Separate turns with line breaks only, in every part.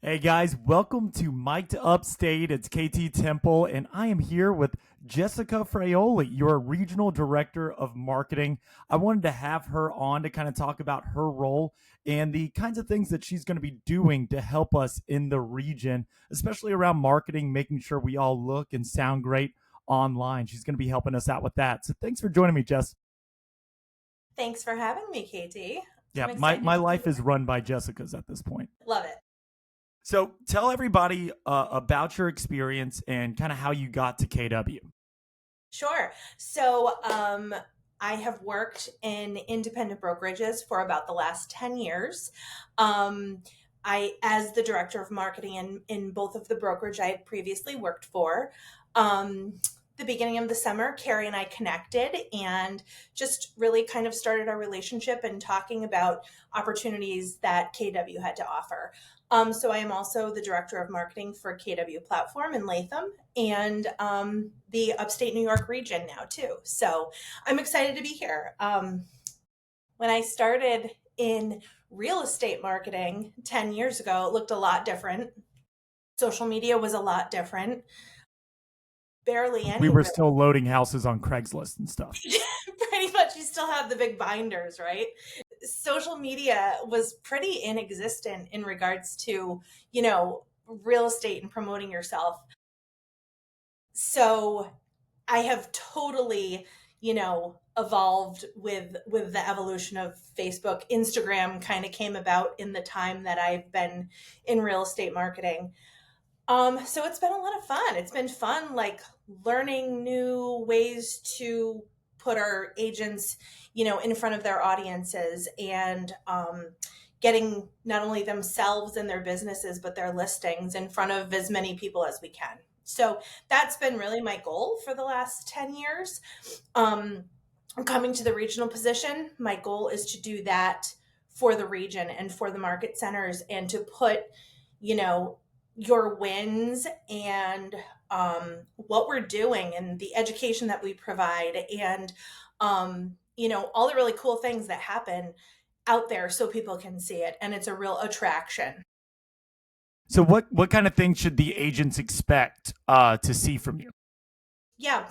Hey guys, welcome to Mike to Upstate. It's KT Temple, and I am here with Jessica Fraioli, your regional director of marketing. I wanted to have her on to kind of talk about her role and the kinds of things that she's going to be doing to help us in the region, especially around marketing, making sure we all look and sound great online. She's going to be helping us out with that. So thanks for joining me, Jess.
Thanks for having me, Katie.
Yeah,
I'm
my,
excited
my
to be
life is
here.
run by Jessica's at this point.
Love it.
So tell everybody about your experience and kind of how you got to KW.
Sure. I have worked in independent brokerages for about the last 10 years. Um, as the director of marketing in both of the brokerage I had previously worked for. The beginning of the summer, Carrie and I connected and just really kind of started our relationship and talking about opportunities that KW had to offer. So I am also the director of marketing for KW Platform in Latham and the upstate New York region now too. So I'm excited to be here. When I started in real estate marketing 10 years ago, it looked a lot different. Social media was a lot different. Barely
We
any
were
real.
still loading houses on Craigslist and stuff.
Pretty much, you still have the big binders, right? Social media was pretty inexistent in regards to, real estate and promoting yourself. So I have totally, evolved with the evolution of Facebook. Instagram kind of came about in the time that I've been in real estate marketing. So it's been a lot of fun. It's been fun, like learning new ways to put our agents, in front of their audiences and getting not only themselves and their businesses, but their listings in front of as many people as we can. So that's been really my goal for the last 10 years. Um, Coming to the regional position, my goal is to do that for the region and for the market centers and to put, you know, your wins and what we're doing and the education that we provide and, all the really cool things that happen out there so people can see it. And it's a real attraction.
So what kind of things should the agents expect to see from you?
Yeah.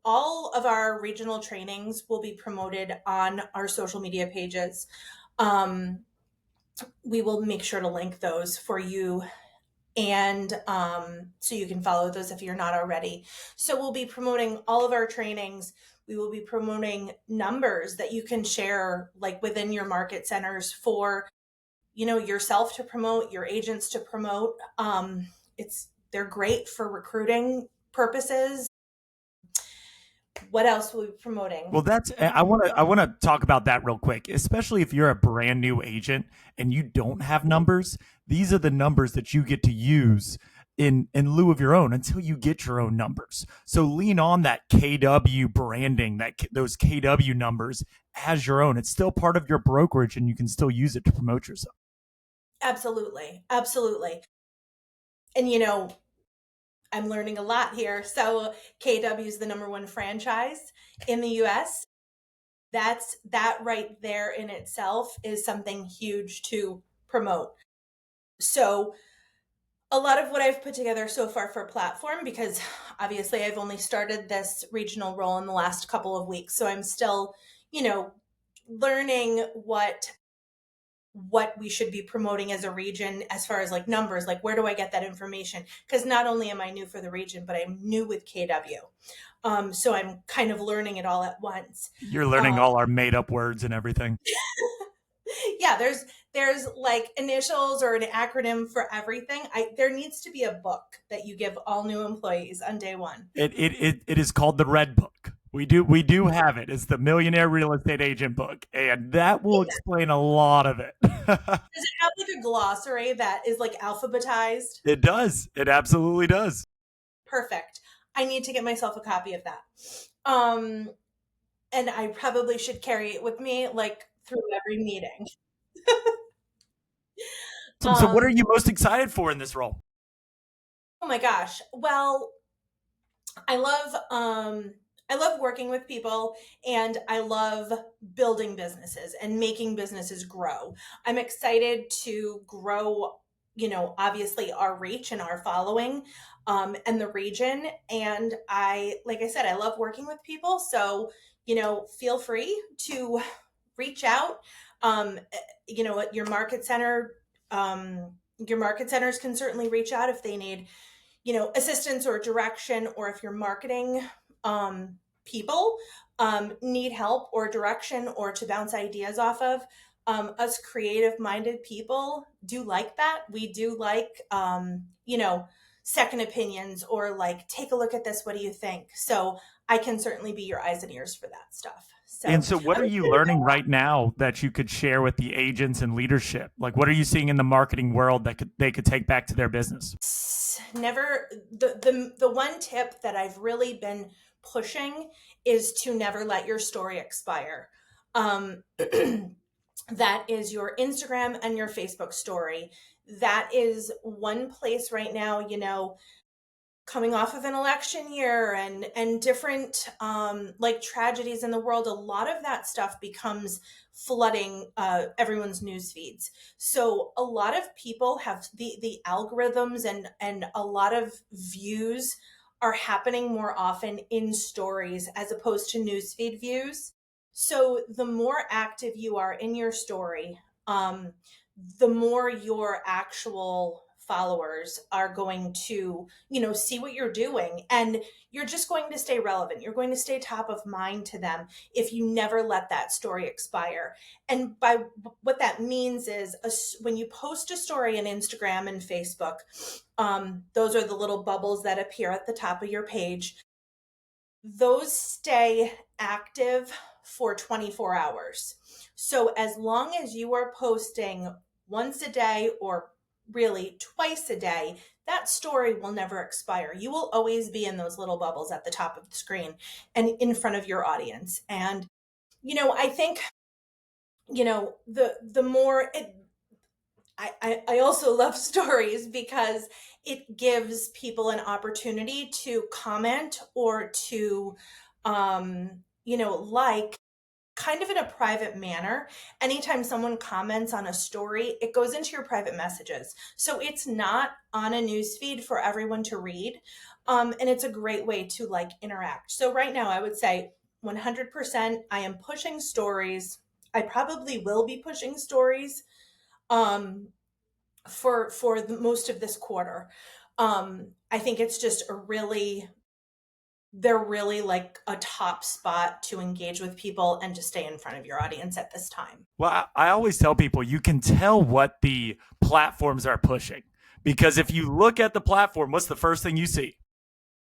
All of our regional trainings will be promoted on our social media pages. Um, we will make sure to link those for you and so you can follow those if you're not already. So we'll be promoting all of our trainings. We will be promoting numbers that you can share like within your market centers for, yourself to promote, your agents to promote. They're great for recruiting purposes. What else will we be promoting?
Well, that's I want to talk about that real quick, especially if you're a brand new agent and you don't have numbers. These are the numbers that you get to use in lieu of your own until you get your own numbers. So lean on that KW branding, those KW numbers as your own. It's still part of your brokerage and you can still use it to promote yourself.
Absolutely. Absolutely. And I'm learning a lot here. So KW is the number one franchise in the US. That right there in itself is something huge to promote. So a lot of what I've put together so far for platform, because obviously I've only started this regional role in the last couple of weeks. So I'm still, you know, learning what we should be promoting as a region as far as like numbers, like where do I get that information? Because not only am I new for the region, but I'm new with KW. So I'm kind of learning it all at once.
You're learning
Um,
all our made up words and everything.
yeah, there's like initials or an acronym for everything. There needs to be a book that you give all new employees on day one.
It is called the Red Book. We do have it. It's the Millionaire Real Estate Agent book, and that will
Yeah.
explain a lot of it.
Does it have like a glossary that is like alphabetized?
It does. It absolutely does.
Perfect. I need to get myself a copy of that. Um, and I probably should carry it with me like through every meeting.
So what are
Um,
you most excited for in this role?
oh my gosh. Well, I love I love working with people and I love building businesses and making businesses grow. I'm excited to grow, obviously our reach and our following, and the region. And like I said, I love working with people. So, feel free to reach out. Um, at your market centers can certainly reach out if they need, assistance or direction, or if your marketing people need help or direction or to bounce ideas off of. Us creative minded people do like that. We do like, second opinions, or like, take a look at this. What do you think? So I can certainly be your eyes and ears for that stuff.
And
So
so, what
I'm
are
excited
you
to
learning right now that you could share with the agents and leadership? Like, what are you seeing in the marketing world that they could take back to their business?
never the one tip that I've really been pushing is to never let your story expire. Um, that is your Instagram and your Facebook story. That is one place right now, coming off of an election year and different like tragedies in the world, a lot of that stuff becomes flooding everyone's news feeds. So a lot of people have the algorithms, and a lot of views are happening more often in stories as opposed to newsfeed views. So the more active you are in your story, the more your actual followers are going to, see what you're doing, and you're just going to stay relevant. You're going to stay top of mind to them if you never let that story expire. And by what that means is, when you post a story on Instagram and Facebook, those are the little bubbles that appear at the top of your page. Those stay active for 24 hours. So as long as you are posting once a day, or really twice a day, that story will never expire. You will always be in those little bubbles at the top of the screen and in front of your audience. And, I think, the more I also love stories because it gives people an opportunity to comment or to, like, kind of in a private manner. Anytime someone comments on a story, it goes into your private messages. So it's not on a news feed for everyone to read. And it's a great way to like interact. So right now, I would say 100% I am pushing stories. I probably will be pushing stories. Um, for the most of this quarter. I think it's just they're really like a top spot to engage with people and to stay in front of your audience at this time.
Well, I always tell people you can tell what the platforms are pushing because if you look at the platform, what's the first thing you see?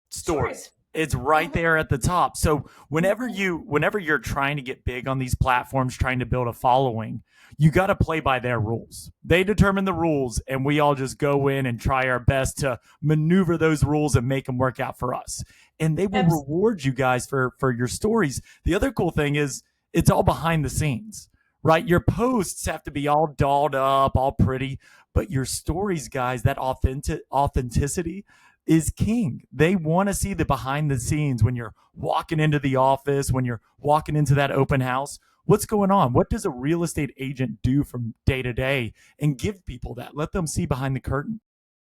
Stories.
Stories. It's right
Mhm.
there at the top. So
Mhm.
whenever you're trying to get big on these platforms, trying to build a following, you got to play by their rules. They determine the rules, and we all just go in and try our best to maneuver those rules and make them work out for us. And they will
Absolutely.
reward you guys for your stories. The other cool thing is it's all behind the scenes, right? Your posts have to be all dolled up, all pretty, but your stories, guys, that authenticity is king. They want to see the behind the scenes when you're walking into the office, when you're walking into that open house. What's going on? What does a real estate agent do from day to day? And give people that. Let them see behind the curtain.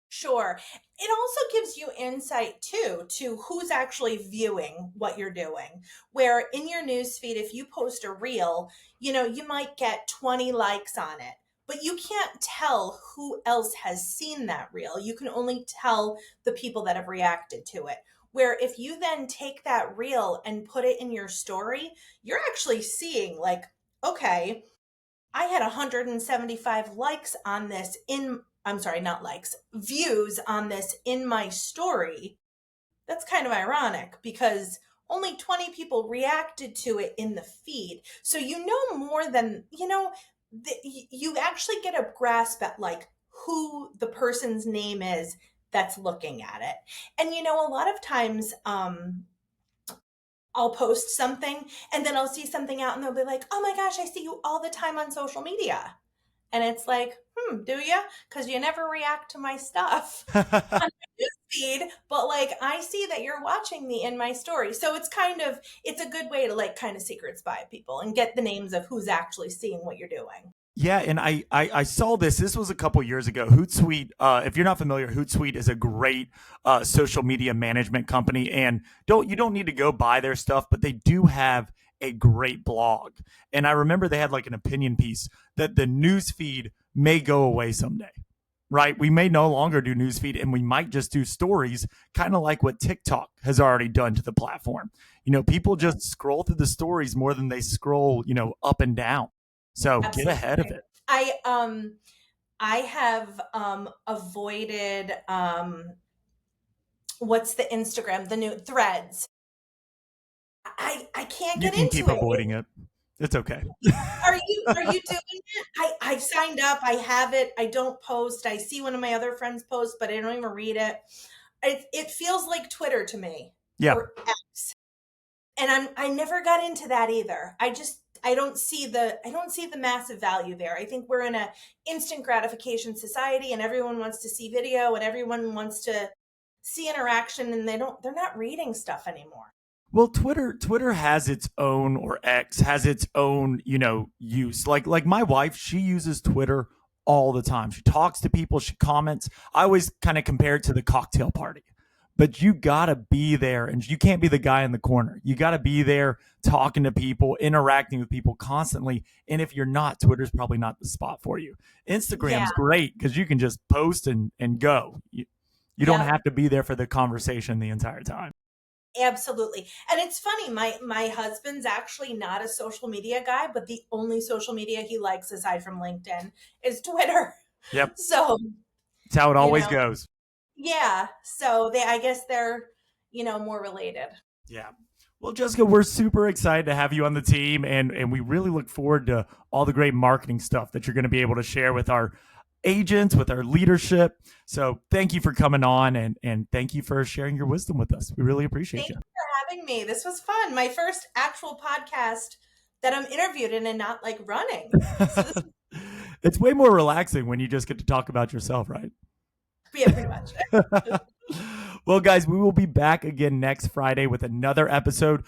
Sure. It also gives you insight too to who's actually viewing what you're doing. Where in your newsfeed, if you post a reel, you might get 20 likes on it, but you can't tell who else has seen that reel. You can only tell the people that have reacted to it. Where if you then take that reel and put it in your story, you're actually seeing, like, okay, I had 175 likes on this I'm sorry, not likes, views on this in my story. That's kind of ironic because only 20 people reacted to it in the feed. So you know more than, you actually get a grasp at like who the person's name is that's looking at it. And a lot of times I'll post something and then I'll see something out and they'll be like, "Oh my gosh, I see you all the time on social media." And it's like, do you? Because you never react to my stuff on my news feed, but like I see that you're watching me in my story. So it's a good way to like kind of secret spy people and get the names of who's actually seeing what you're doing.
Yeah, and I saw this. This was a couple years ago. Hootsuite, if you're not familiar, Hootsuite is a great social media management company, and you don't need to go buy their stuff, but they do have a great blog. And I remember they had like an opinion piece that the news feed may go away someday. Right? We may no longer do news feed, and we might just do stories, kind of like what TikTok has already done to the platform. People just scroll through the stories more than they scroll, up and down. So get ahead of
Absolutely.
it.
I have avoided what's the Instagram, the new Threads. I can't
You
get
can
into
keep
it.
avoiding it. It's okay.
Are you doing it? I've signed up. I have it. I don't post. I see one of my other friends post, but I don't even read it. It feels like Twitter to me,
Yeah.
or X. And I never got into that either. I don't see the massive value there. I think we're in a instant gratification society, and everyone wants to see video and everyone wants to see interaction, and they're not reading stuff anymore.
Well, Twitter has its own, or X has its own, use. Like my wife, she uses Twitter all the time. She talks to people, she comments. I always kind of compare it to the cocktail party. But you got to be there, and you can't be the guy in the corner. You got to be there talking to people, interacting with people constantly. And if you're not, Twitter's probably not the spot for you.
Yeah.
Instagram's great because you can just post and go. You don't
Yep.
have to be there for the conversation the entire time.
Absolutely. And it's funny, my husband's actually not a social media guy, but the only social media he likes aside from LinkedIn is Twitter.
Yep.
So,
It's how it
you
always
know,
goes.
yeah. So I guess they're, more related.
Yeah. Well, Jessica, we're super excited to have you on the team, and we really look forward to all the great marketing stuff that you're going to be able to share with our agents, with our leadership. So thank you for coming on, and thank you for sharing your wisdom with us. We really appreciate
Thank
you.
you for having me. This was fun. My first actual podcast that I'm interviewed in and not like running. So this is,
It's way more relaxing when you just get to talk about yourself, right?
yeah, pretty much.
Well, guys, we will be back again next Friday with another episode.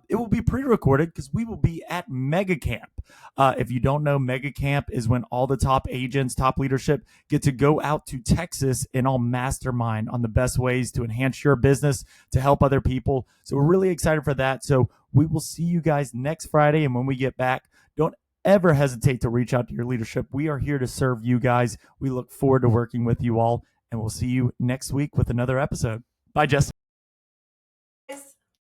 It will be pre-recorded because we will be at Mega Camp. If you don't know, Mega Camp is when all the top agents, top leadership get to go out to Texas and all mastermind on the best ways to enhance your business, to help other people. So we're really excited for that. So we will see you guys next Friday. And when we get back, don't ever hesitate to reach out to your leadership. We are here to serve you guys. We look forward to working with you all, and we'll see you next week with another episode. Bye, Jess.